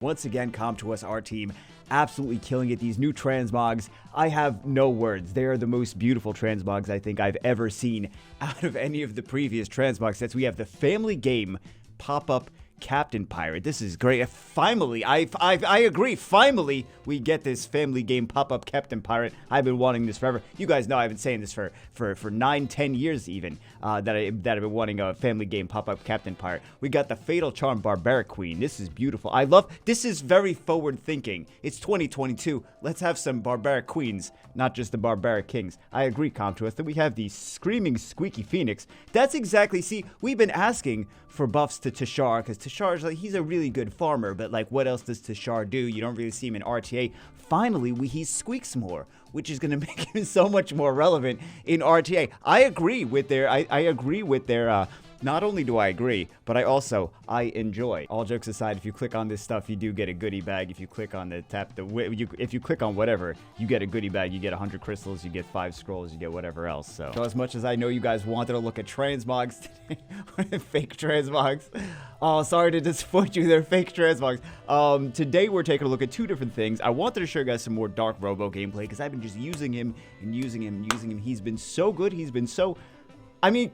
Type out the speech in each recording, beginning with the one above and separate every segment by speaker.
Speaker 1: Once again, us, our team, absolutely killing it. These new transmogs, I have no words. They are the most beautiful transmogs I think I've ever seen out of any of the previous transmog sets. We have the family game pop-up Captain Pirate. This is great. Finally, I agree. Finally, we get this family game pop-up Captain Pirate. I've been wanting this forever. You guys know I've been saying this for 9-10 years even, that I've been wanting a family game pop-up Captain Pirate. We got the Fatal Charm Barbaric Queen. This is beautiful. This is very forward thinking. It's 2022. Let's have some Barbaric Queens, not just the Barbaric Kings. I agree, Comtuous, that we have the Screaming Squeaky Phoenix. That's exactly, see, we've been asking for buffs to Tashar, because Tashar's like, he's a really good farmer, but like, what else does Tashar do? You don't really see him in RTA. Finally, he squeaks more, which is going to make him so much more relevant in RTA. I agree with their, not only do I agree, but I enjoy. All jokes aside, if you click on this stuff, you do get a goodie bag. If you click on if you click on whatever, you get a goodie bag. You get 100 crystals, you get 5 scrolls, you get whatever else. So as much as I know you guys wanted to look at transmogs today, fake transmogs. Oh, sorry to disappoint you, they're fake transmogs. Today we're taking a look at 2 different things. I wanted to show you guys some more Dark Robo gameplay, because I've been just using him and using him and using him. He's been so good. He's been so... I mean,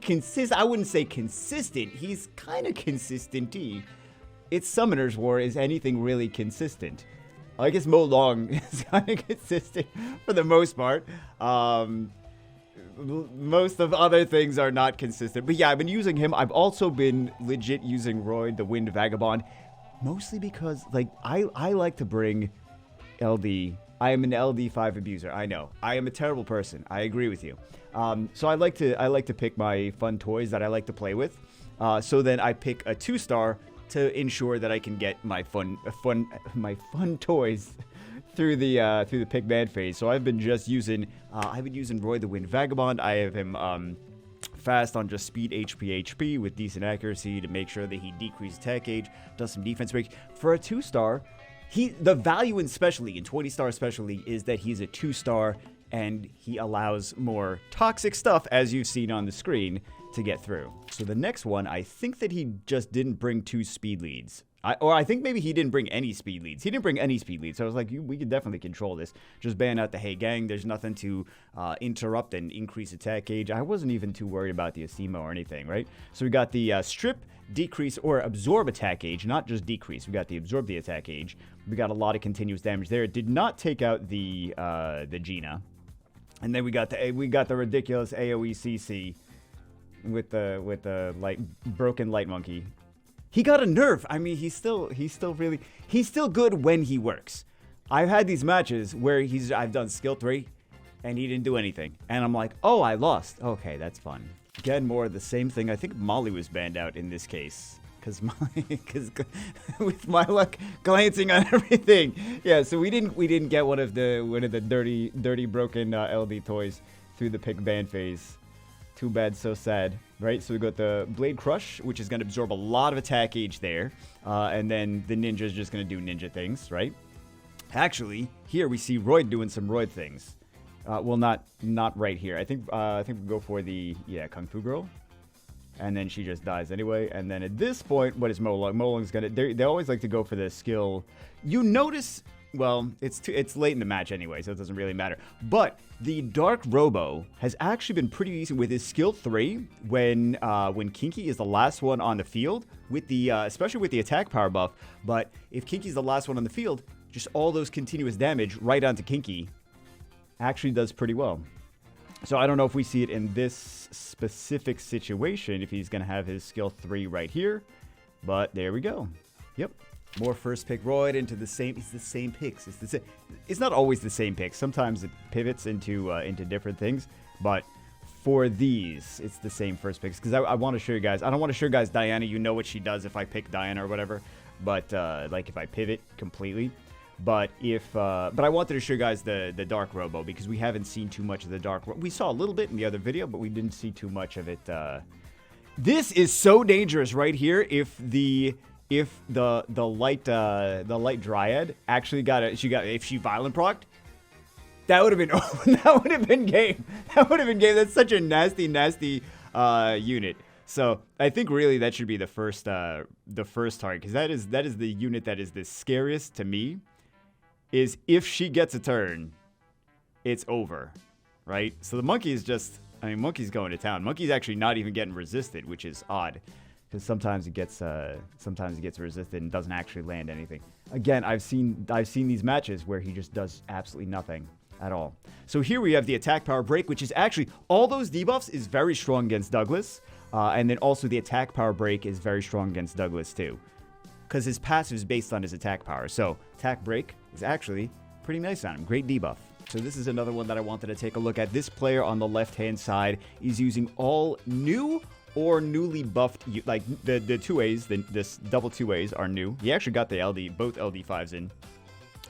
Speaker 1: I wouldn't say consistent. He's kind of consistent-y. It's Summoner's War. Is anything really consistent? I guess Mo Long is kind of consistent for the most part. Most of other things are not consistent. But yeah, I've been using him. I've also been legit using Roy, the Wind Vagabond. Mostly because, like, I like to bring LD. I am an LD5 abuser. I know. I am a terrible person. I agree with you. So I like to pick my fun toys that I like to play with. So then I pick a 2-star to ensure that I can get my fun toys through the pick man phase. So I've been just using Roy the Wind Vagabond. I have him fast on just speed HP with decent accuracy to make sure that he decreases attack gauge, does some defense break. For a 2-star, the value in Specialty, in 20-star Specialty, is that he's a 2-star and he allows more toxic stuff, as you've seen on the screen, to get through. So the next one, I think that he just didn't bring 2 speed leads. Or I think maybe he didn't bring any speed leads. He didn't bring any speed leads. So I was like, we could definitely control this. Just ban out the Hey Gang. There's nothing to interrupt and increase attack gauge. I wasn't even too worried about the Asimo or anything, right? So we got the strip, decrease, or absorb attack gauge, not just decrease. We got the absorb the attack gauge. We got a lot of continuous damage there. It did not take out the Gina. And then we got the ridiculous AoE CC with the broken light monkey. He got a nerf. I mean, he's still good when he works. I've had these matches where I've done skill 3 and he didn't do anything. And I'm like, oh, I lost. Okay, that's fun. Again, more of the same thing. I think Molly was banned out in this case. Because with my luck glancing on everything. Yeah, so we didn't get one of the dirty broken LD toys through the pick ban phase. Too bad, so sad, right? So we got the Blade Crush, which is going to absorb a lot of attack gauge there. And then the Ninja is just going to do ninja things, right? Actually, here we see Royd doing some Royd things. Well, not right here. I think we go for the, Kung Fu Girl. And then she just dies anyway. And then at this point, what is Molong? Molong's gonna... They always like to go for the skill. You notice... Well, it's late in the match anyway, so it doesn't really matter. But the Dark Robo has actually been pretty decent with his skill 3 when Kinky is the last one on the field, with the especially with the attack power buff. But if Kinky's the last one on the field, just all those continuous damage right onto Kinky actually does pretty well. So I don't know if we see it in this specific situation, if he's going to have his skill 3 right here. But there we go. Yep. More first pick Royd into the same. It's the same picks. It's not always the same picks. Sometimes it pivots into different things. But for these, it's the same first picks. Because I want to show you guys. I don't want to show you guys Diana. You know what she does if I pick Diana or whatever. But like if I pivot completely. But but I wanted to show you guys the Dark Robo, because we haven't seen too much of the Dark Robo. We saw a little bit in the other video, but we didn't see too much of it. This is so dangerous right here. If the light Dryad actually if she violent procced, that would have been game. That would have been game. That's such a nasty unit. So I think really that should be the first target, because that is the unit that is the scariest to me. Is if she gets a turn, it's over, right? So the monkey is just, I mean, monkey's going to town. Monkey's actually not even getting resisted, which is odd, because sometimes it gets resisted and doesn't actually land anything. Again, I've seen these matches where he just does absolutely nothing at all. So here we have the attack power break, which is actually, all those debuffs is very strong against Douglas, and then also the attack power break is very strong against Douglas too, because his passive is based on his attack power. So attack break is actually pretty nice on him. Great debuff. So this is another one that I wanted to take a look at. This player on the left-hand side is using all new or newly buffed, like the 2As, this double 2As are new. He actually got the both LD5s in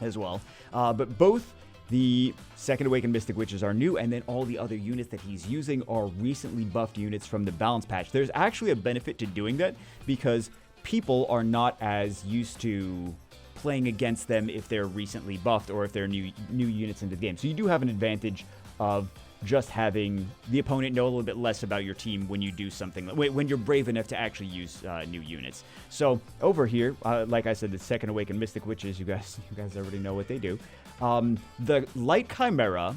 Speaker 1: as well. But both the Second Awakened Mystic Witches are new, and then all the other units that he's using are recently buffed units from the balance patch. There's actually a benefit to doing that, because people are not as used to playing against them if they're recently buffed or if they're new units in the game. So you do have an advantage of just having the opponent know a little bit less about your team when you do something, when you're brave enough to actually use new units. So over here, like I said, the Second Awakened Mystic Witches, you guys already know what they do. The Light Chimera,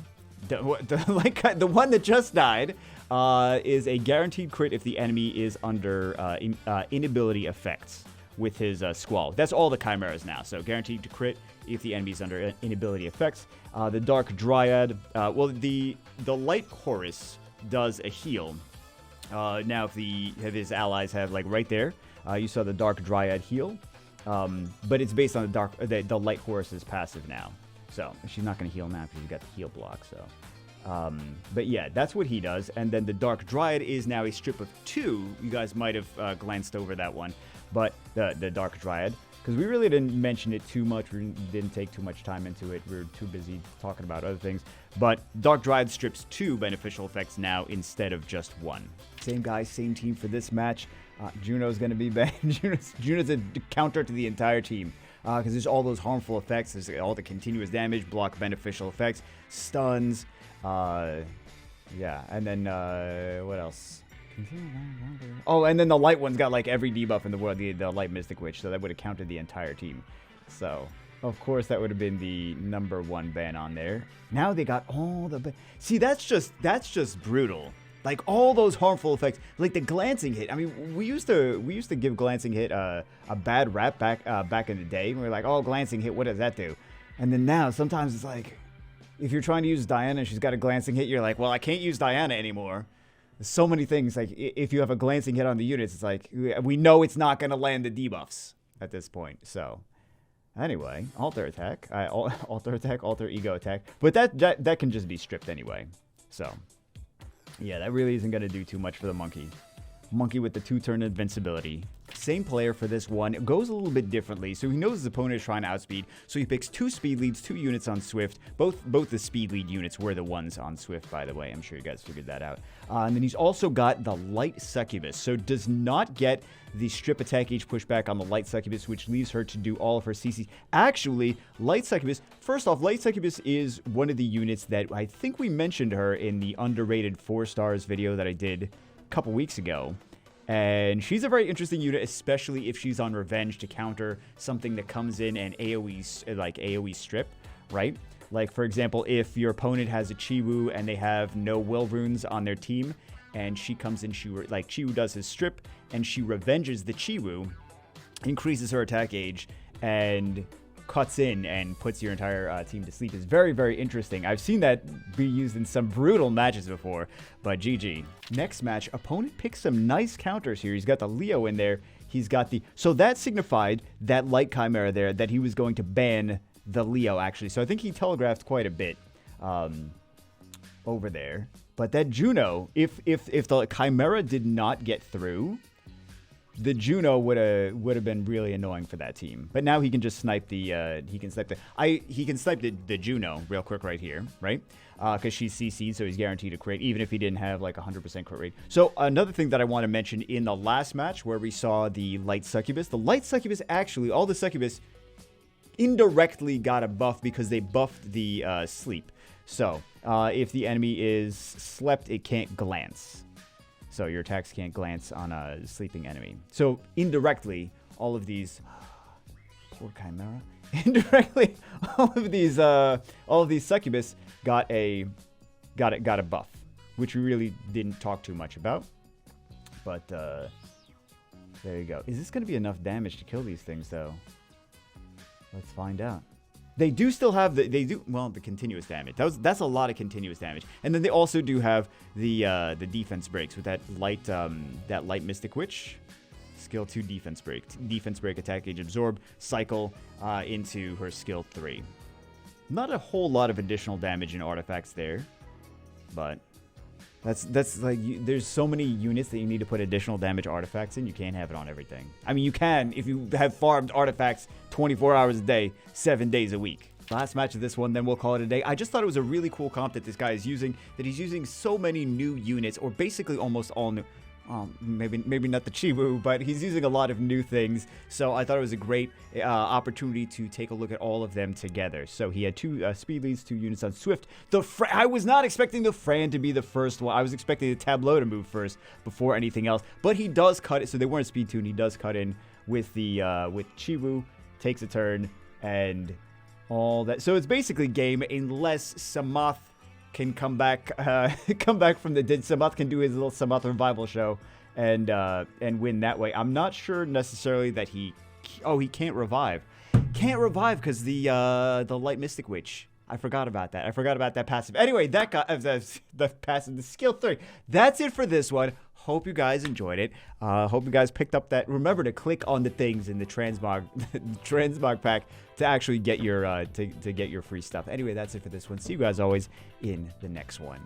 Speaker 1: the one that just died, is a guaranteed crit if the enemy is under inability effects with his Squall. That's all the Chimeras now, so guaranteed to crit if the enemy is under inability effects. The Dark Dryad, well, the Light Chorus does a heal. Now, if his allies have, like right there, you saw the Dark Dryad heal, but it's based on the Light Chorus's passive now. So she's not going to heal now because you've got the heal block. So, but yeah, that's what he does. And then the Dark Dryad is now a strip of 2. You guys might have glanced over that one, but the Dark Dryad, because we really didn't mention it too much. We didn't take too much time into it. We were too busy talking about other things. But Dark Dryad strips 2 beneficial effects now instead of just 1. Same guy, same team for this match. Juno's going to be banned. Juno's a counter to the entire team. Because there's all those harmful effects. There's all the continuous damage, block beneficial effects, stuns. Yeah, and then what else? Oh, and then the light one's got like every debuff in the world, the Light Mystic Witch, so that would have counted the entire team. So, of course, that would have been the #1 ban on there. Now they got all the... See, that's just brutal. Like, all those harmful effects, like the glancing hit. I mean, we used to give glancing hit a bad rap back in the day. We were like, oh, glancing hit, what does that do? And then now, sometimes it's like, if you're trying to use Diana and she's got a glancing hit, you're like, well, I can't use Diana anymore. There's so many things. Like, if you have a glancing hit on the units, it's like, we know it's not going to land the debuffs at this point. So, anyway, alter attack, alter ego attack. But that can just be stripped anyway. So... yeah, that really isn't going to do too much for the monkey. Monkey with the 2-turn invincibility. Same player for this one. It goes a little bit differently. So he knows his opponent is trying to outspeed. So he picks 2 speed leads, 2 units on Swift. Both the speed lead units were the ones on Swift, by the way. I'm sure you guys figured that out. And then he's also got the Light Succubus. So does not get the strip attack H pushback on the Light Succubus, which leaves her to do all of her CC. Actually, Light Succubus, first off, Light Succubus is one of the units that I think we mentioned her in the underrated 4 stars video that I did a couple weeks ago. And she's a very interesting unit, especially if she's on Revenge to counter something that comes in and AoE strip, right? Like, for example, if your opponent has a Chiwu and they have no will runes on their team, and she comes in, Chiwu does his strip, and she revenges the Chiwu, increases her attack gauge, and cuts in and puts your entire team to sleep is very, very interesting. I've seen that be used in some brutal matches before, but GG. Next match, opponent picks some nice counters here. He's got the Leo in there. He's got the... so that signified that Light Chimera there, that he was going to ban the Leo, actually. So I think he telegraphed quite a bit over there. But that Juno, if the Chimera did not get through, the Juno would have been really annoying for that team. But now he can just snipe the he can snipe the Juno real quick right here, right? Because she's CC'd, so he's guaranteed a crit, even if he didn't have like 100% crit rate. So another thing that I want to mention in the last match where we saw the Light Succubus, actually, all the Succubus indirectly got a buff because they buffed the sleep. So if the enemy is slept, it can't glance. So your attacks can't glance on a sleeping enemy. So indirectly, all of these... Poor Chimera. Indirectly, all of these succubus got a buff, which we really didn't talk too much about. But there you go. Is this going to be enough damage to kill these things, though? Let's find out. They do still have the the continuous damage. That's a lot of continuous damage. And then they also do have the defense breaks with that light Mystic Witch. Skill 2 defense break. Defense break, attack gauge absorb, cycle into her skill 3. Not a whole lot of additional damage in artifacts there, but that's like there's so many units that you need to put additional damage artifacts in. You can't have it on everything. I mean, you can if you have farmed artifacts 24 hours a day, 7 days a week. Last match of this one, then we'll call it a day. I just thought it was a really cool comp that this guy is using. That he's using so many new units, or basically almost all new. Maybe not the Chibu, but he's using a lot of new things. So I thought it was a great opportunity to take a look at all of them together. So he had 2 speed leads, 2 units on Swift. I was not expecting the Fran to be the first one. I was expecting the Tableau to move first before anything else. But he does cut it. So they weren't speed tuned. He does cut in with the with Chibu, takes a turn, and all that. So it's basically game unless Samath can come back from the dead. Samath can do his little Samath revival show and win that way. I'm not sure necessarily that he can't revive. Can't revive because the light Mystic Witch. I forgot about that. I forgot about that passive. Anyway, that got the passive, the skill 3. That's it for this one. Hope you guys enjoyed it. Hope you guys picked up that. Remember to click on the things in the transmog pack to actually get your to get your free stuff. Anyway, that's it for this one. See you guys always in the next one.